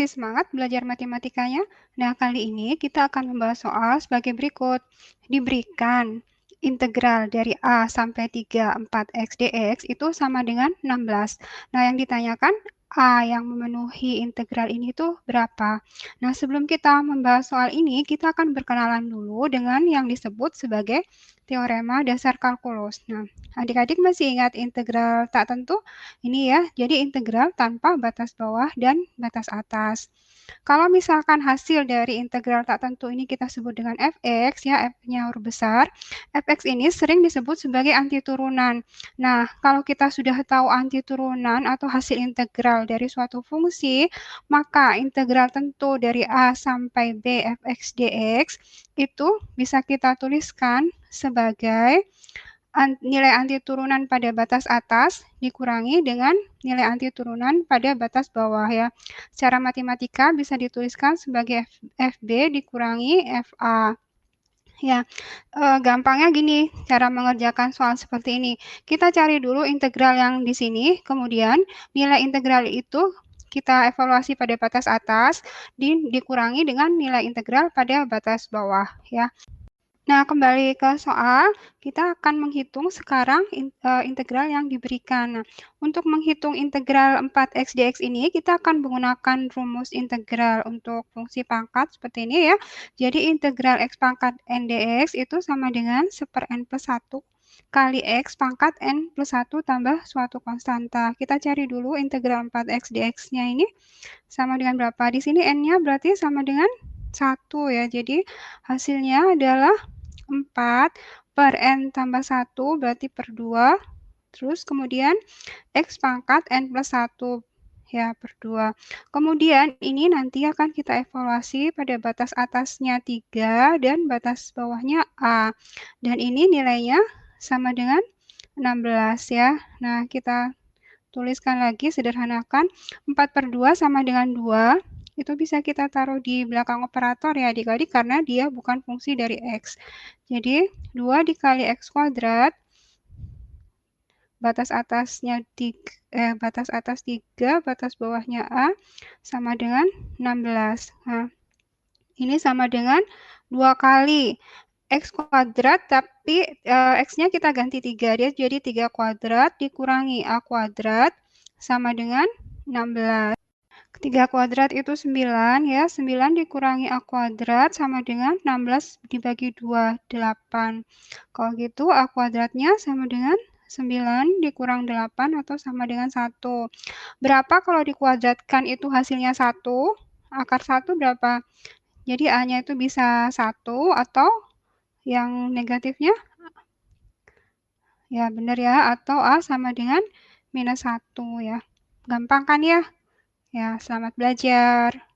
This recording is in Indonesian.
Masih semangat belajar matematikanya? Nah, kali ini kita akan membahas soal sebagai berikut. Diberikan integral dari A sampai 34x dx itu sama dengan 16. Nah, yang ditanyakan A yang memenuhi integral ini itu berapa? Nah, sebelum kita membahas soal ini, kita akan berkenalan dulu dengan yang disebut sebagai teorema dasar kalkulus. Nah, adik-adik masih ingat integral tak tentu? Ini ya, jadi integral tanpa batas bawah dan batas atas. Kalau misalkan hasil dari integral tak tentu ini kita sebut dengan fx, ya, f-nya huruf besar, fx ini sering disebut sebagai antiturunan. Nah, kalau kita sudah tahu antiturunan atau hasil integral dari suatu fungsi, maka integral tentu dari A sampai B fx dx itu bisa kita tuliskan sebagai nilai antiturunan pada batas atas dikurangi dengan nilai antiturunan pada batas bawah ya. Secara matematika bisa dituliskan sebagai FB dikurangi FA. Ya, gampangnya gini cara mengerjakan soal seperti ini. Kita cari dulu integral yang di sini, kemudian nilai integral itu kita evaluasi pada batas atas dikurangi dengan nilai integral pada batas bawah ya. Nah, kembali ke soal, kita akan menghitung sekarang integral yang diberikan. Nah, untuk menghitung integral 4x dx ini, kita akan menggunakan rumus integral untuk fungsi pangkat seperti ini ya. Jadi, integral x pangkat n dx itu sama dengan 1/n plus 1 kali x pangkat n plus 1 tambah suatu konstanta. Kita cari dulu integral 4x dx-nya ini sama dengan berapa. Di sini n-nya berarti sama dengan 1 ya. Jadi, hasilnya adalah 4 per n tambah 1 berarti per 2. Terus kemudian x pangkat n plus 1 ya per 2. Kemudian ini nanti akan kita evaluasi pada batas atasnya 3 dan batas bawahnya A. Dan ini nilainya sama dengan 16 ya. Nah, kita tuliskan lagi, sederhanakan. 4 per 2 sama dengan 2. Itu bisa kita taruh di belakang operator ya adik-adik karena dia bukan fungsi dari x. Jadi 2 dikali x kuadrat, batas atasnya batas atas 3, batas bawahnya A, sama dengan 16. Nah, ini sama dengan 2 kali x kuadrat, tapi x-nya kita ganti 3, dia jadi 3 kuadrat dikurangi a kuadrat sama dengan 16. 3 kuadrat itu 9 ya, 9 dikurangi a kuadrat sama dengan 16 dibagi 2, 8. Kalau gitu a kuadratnya sama dengan 9 dikurang 8 atau sama dengan 1. Berapa kalau dikuadratkan itu hasilnya 1? Akar 1 berapa? Jadi A-nya itu bisa 1 atau yang negatifnya? Ya, benar ya. Atau A sama dengan minus 1 ya. Gampang kan ya? Ya, selamat belajar.